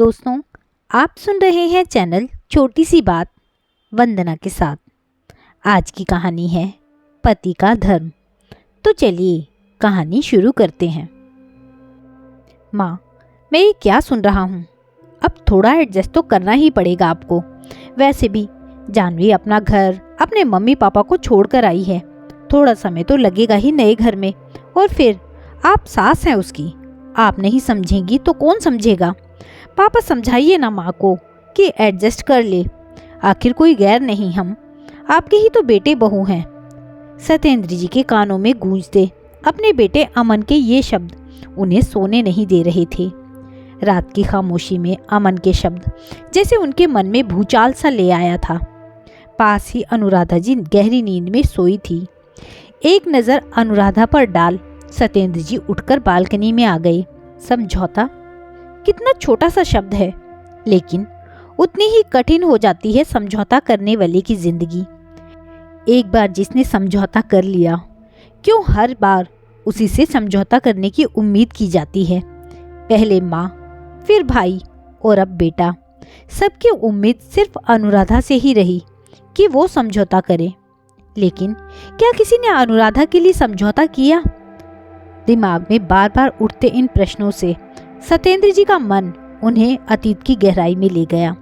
दोस्तों, आप सुन रहे हैं चैनल छोटी सी बात वंदना के साथ। आज की कहानी है पति का धर्म। तो चलिए कहानी शुरू करते हैं। माँ, मैं ये क्या सुन रहा हूँ? अब थोड़ा एडजस्ट तो करना ही पड़ेगा आपको। वैसे भी जानवी अपना घर, अपने मम्मी पापा को छोड़कर आई है। थोड़ा समय तो लगेगा ही नए घर में। और फिर आप सास हैं उसकी, आप नहीं समझेंगी तो कौन समझेगा? पापा समझाइए ना माँ को कि एडजस्ट कर ले। आखिर कोई गैर नहीं, हम आपके ही तो बेटे बहू हैं। सत्येंद्र जी के कानों में गूंजते अपने बेटे अमन के ये शब्द उन्हें सोने नहीं दे रहे थे। रात की खामोशी में अमन के शब्द जैसे उनके मन में भूचाल सा ले आया था। पास ही अनुराधा जी गहरी नींद में सोई थी। एक नज़र अनुराधा पर डाल सत्येंद्र जी उठकर बालकनी में आ गए। समझौता कितना छोटा सा शब्द है, लेकिन उतनी ही कठिन हो जाती है समझौता करने वाले की जिंदगी। एक बार जिसने समझौता कर लिया, क्यों हर बार उसी से समझौता करने की उम्मीद की जाती है? पहले माँ, फिर भाई और अब बेटा। सबकी उम्मीद सिर्फ अनुराधा से ही रही कि वो समझौता करे। लेकिन क्या किसी ने अनुराधा के लिए समझौता किया? दिमाग में बार बार उठते इन प्रश्नों से सत्येंद्र जी का मन उन्हें अतीत की गहराई में ले गया।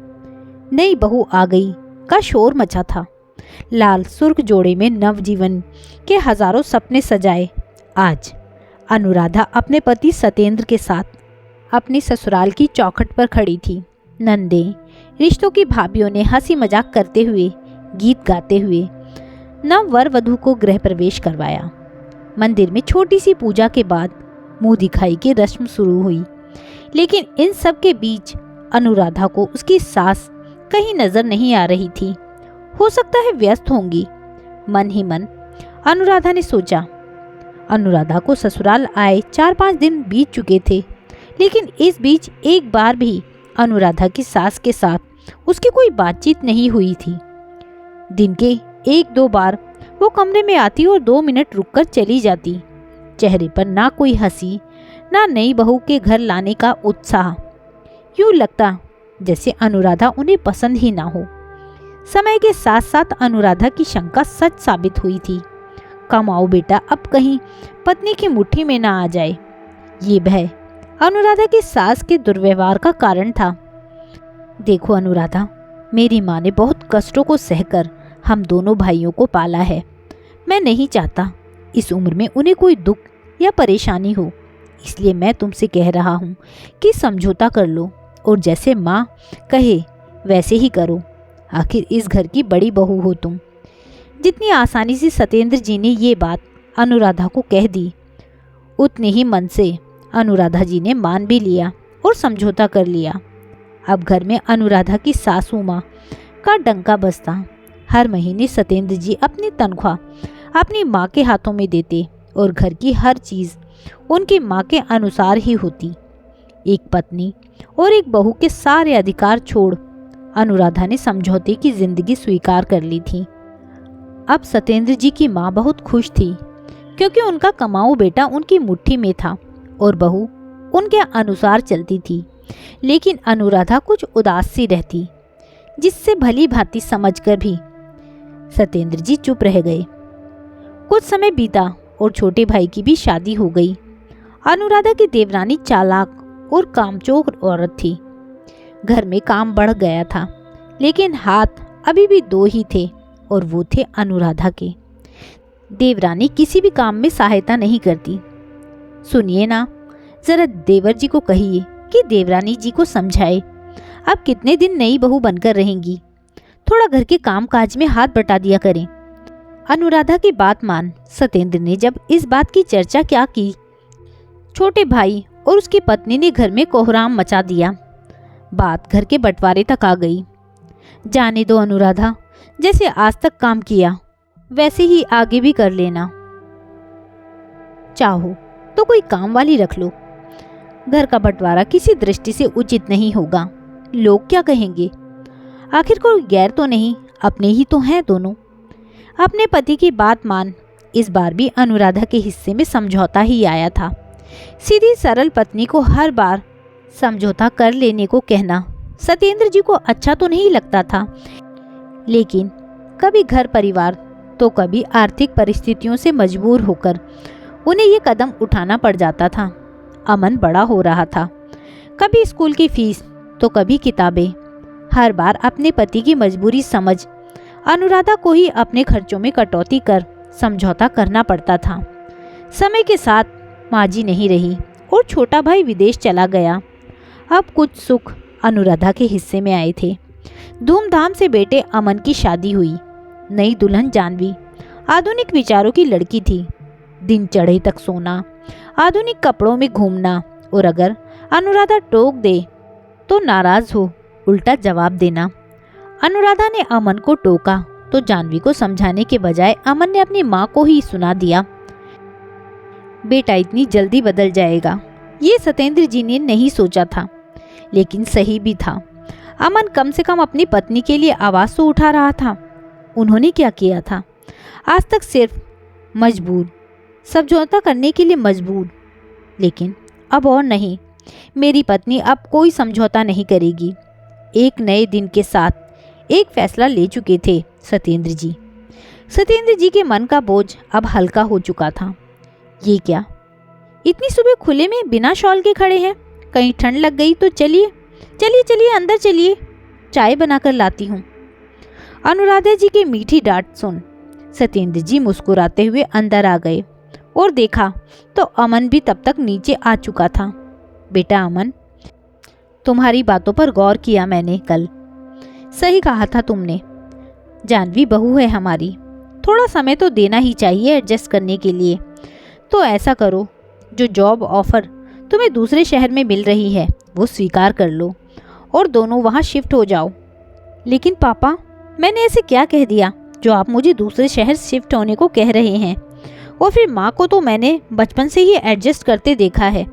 नई बहू आ गई का शोर मचा था। लाल सुर्ख जोड़े में नवजीवन के हजारों सपने सजाए। आज अनुराधा अपने पति सत्येंद्र के साथ अपनी ससुराल की चौखट पर खड़ी थी। नंदे, रिश्तों की भाभियों ने हंसी मजाक करते हुए, गीत गाते हुए नव वर वधू को गृह प्रवेश करवाया। मंदिर में छोटी सी पूजा के बाद मुंह दिखाई की रस्म शुरू हुई। लेकिन इन सब के बीच अनुराधा को उसकी सास कहीं नजर नहीं आ रही थी। हो सकता है व्यस्त होंगी। मन ही मन अनुराधा ने सोचा। अनुराधा को ससुराल आए 4-5 दिन बीत चुके थे, लेकिन इस बीच एक बार भी अनुराधा की सास के साथ उसकी कोई बातचीत नहीं हुई थी। दिन के 1-2 बार वो कमरे में आती और 2 मिनट रुककर चली जाती। चेहरे पर ना कोई हंसी, ना नई बहू के घर लाने का उत्साह। यूं लगता जैसे अनुराधा उन्हें पसंद ही ना हो। समय के साथ साथ अनुराधा की शंका सच साबित हुई थी। कमाओ बेटा, अब कहीं पत्नी की मुट्ठी में ना आ जाए। ये भय अनुराधा की सास के दुर्व्यवहार का कारण था। देखो अनुराधा, मेरी माँ ने बहुत कष्टों को सहकर हम दोनों भाइयों को पाला है। मैं नहीं चाहता इस उम्र में उन्हें कोई दुख या परेशानी हो। इसलिए मैं तुमसे कह रहा हूँ कि समझौता कर लो और जैसे माँ कहे वैसे ही करो। आखिर इस घर की बड़ी बहू हो तुम। जितनी आसानी से सत्येंद्र जी ने ये बात अनुराधा को कह दी, उतने ही मन से अनुराधा जी ने मान भी लिया और समझौता कर लिया। अब घर में अनुराधा की सासू माँ का डंका बजता। हर महीने सत्येंद्र जी अपनी तनख्वाह अपनी माँ के हाथों में देते और घर की हर चीज़ उनकी माँ के अनुसार ही होती। एक पत्नी और एक बहू के सारे अधिकार छोड़ अनुराधा ने समझौते की जिंदगी स्वीकार कर ली थी। अब सत्येंद्र जी की माँ बहुत खुश थी, क्योंकि उनका कमाऊ बेटा उनकी मुट्ठी में था और बहू उनके अनुसार चलती थी। लेकिन अनुराधा कुछ उदास सी रहती, जिससे भली भांति समझकर भी सत्येंद्र जी चुप रह गए। कुछ समय बीता और छोटे भाई की भी शादी हो गई। अनुराधा की देवरानी चालाक और कामचोर औरत थी। घर में काम बढ़ गया था, लेकिन हाथ अभी भी 2 ही थे और वो थे अनुराधा के। देवरानी किसी भी काम में सहायता नहीं करती। सुनिए ना, जरा देवर जी को कहिए कि देवरानी जी को समझाए। अब कितने दिन नई बहू बनकर रहेंगी, थोड़ा घर के काम काज में हाथ बटा दिया करें। अनुराधा की बात मान सत्येंद्र ने जब इस बात की चर्चा क्या की, छोटे भाई और उसकी पत्नी ने घर में कोहराम मचा दिया। बात घर के बंटवारे तक आ गई। जाने दो अनुराधा, जैसे आज तक काम किया वैसे ही आगे भी कर लेना। चाहो तो कोई काम वाली रख लो। घर का बंटवारा किसी दृष्टि से उचित नहीं होगा। लोग क्या कहेंगे? आखिर कोई गैर तो नहीं, अपने ही तो हैं दोनों। अपने पति की बात मान इस बार भी अनुराधा के हिस्से में समझौता ही आया था। सीधी सरल पत्नी को हर बार समझौता कर लेने को कहना सत्येंद्र जी को अच्छा तो नहीं लगता था, लेकिन कभी घर परिवार तो कभी आर्थिक परिस्थितियों से मजबूर होकर उन्हें ये कदम उठाना पड़ जाता था। अमन बड़ा हो रहा था, कभी स्कूल की फीस तो कभी किताबें। हर बार अपने पति की मजबूरी समझ अनुराधा को ही अपने खर्चों में कटौती कर समझौता करना पड़ता था। समय के साथ माँ जी नहीं रही और छोटा भाई विदेश चला गया। अब कुछ सुख अनुराधा के हिस्से में आए थे। धूमधाम से बेटे अमन की शादी हुई। नई दुल्हन जानवी आधुनिक विचारों की लड़की थी। दिन चढ़े तक सोना, आधुनिक कपड़ों में घूमना, और अगर अनुराधा टोक दे तो नाराज हो उल्टा जवाब देना। अनुराधा ने अमन को टोका तो जानवी को समझाने के बजाय अमन ने अपनी माँ को ही सुना दिया। बेटा इतनी जल्दी बदल जाएगा, ये सत्येंद्र जी ने नहीं सोचा था, लेकिन सही भी था। अमन कम से कम अपनी पत्नी के लिए आवाज़ तो उठा रहा था। उन्होंने क्या किया था? आज तक सिर्फ मजबूर, समझौता करने के लिए मजबूर, लेकिन अब और नहीं। मेरी पत्नी अब कोई समझौता नहीं करेगी। एक नए दिन के साथ एक फैसला ले चुके थे सत्येंद्र जी। सत्येंद्र जी के मन का बोझ अब हल्का हो चुका था। ये क्या, इतनी सुबह खुले में बिना शॉल के खड़े हैं? कहीं ठंड लग गई तो चलिए चलिए चलिए अंदर चलिए, चाय बनाकर लाती हूँ। अनुराधा जी की मीठी डांट सुन सत्येंद्र जी मुस्कुराते हुए अंदर आ गए और देखा तो अमन भी तब तक नीचे आ चुका था। बेटा अमन, तुम्हारी बातों पर गौर किया मैंने कल। सही कहा था तुमने। जानवी बहू है हमारी, थोड़ा समय तो देना ही चाहिए एडजस्ट करने के लिए। तो ऐसा करो, जो जॉब ऑफर तुम्हें दूसरे शहर में मिल रही है वो स्वीकार कर लो और दोनों वहाँ शिफ्ट हो जाओ। लेकिन पापा, मैंने ऐसे क्या कह दिया जो आप मुझे दूसरे शहर शिफ्ट होने को कह रहे हैं? और फिर माँ को तो मैंने बचपन से ही एडजस्ट करते देखा है,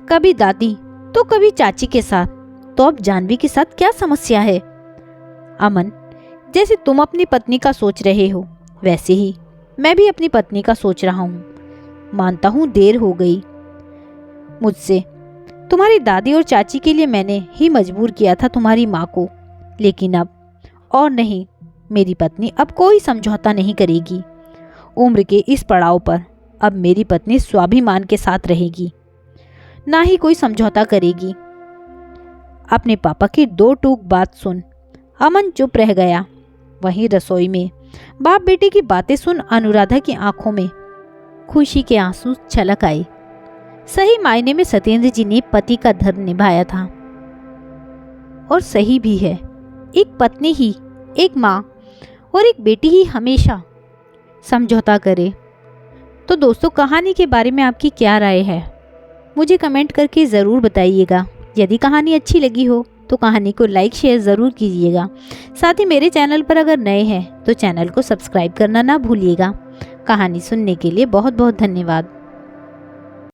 कभी दादी तो कभी चाची के साथ। तो अब जानवी के साथ क्या समस्या है? अमन, जैसे तुम अपनी पत्नी का सोच रहे हो वैसे ही मैं भी अपनी पत्नी का सोच रहा हूँ। मानता हूँ देर हो गई मुझसे, तुम्हारी दादी और चाची के लिए मैंने ही मजबूर किया था तुम्हारी माँ को, लेकिन अब और नहीं, मेरी पत्नी अब कोई समझौता नहीं करेगी। उम्र के इस पड़ाव पर अब मेरी पत्नी स्वाभिमान के साथ रहेगी, ना ही कोई समझौता करेगी। अपने पापा की दो टूक बात सुन अमन चुप रह गया। वहीं रसोई में बाप बेटे की बातें सुन अनुराधा की आंखों में खुशी के आंसू छलक आए। सही मायने में सत्येंद्र जी ने पति का धर्म निभाया था, और सही भी है। एक पत्नी ही, एक माँ और एक बेटी ही हमेशा समझौता करे। तो दोस्तों, कहानी के बारे में आपकी क्या राय है? मुझे कमेंट करके ज़रूर बताइएगा। यदि कहानी अच्छी लगी हो तो कहानी को लाइक शेयर ज़रूर कीजिएगा। साथ ही मेरे चैनल पर अगर नए हैं तो चैनल को सब्सक्राइब करना ना भूलिएगा। कहानी सुनने के लिए बहुत बहुत धन्यवाद।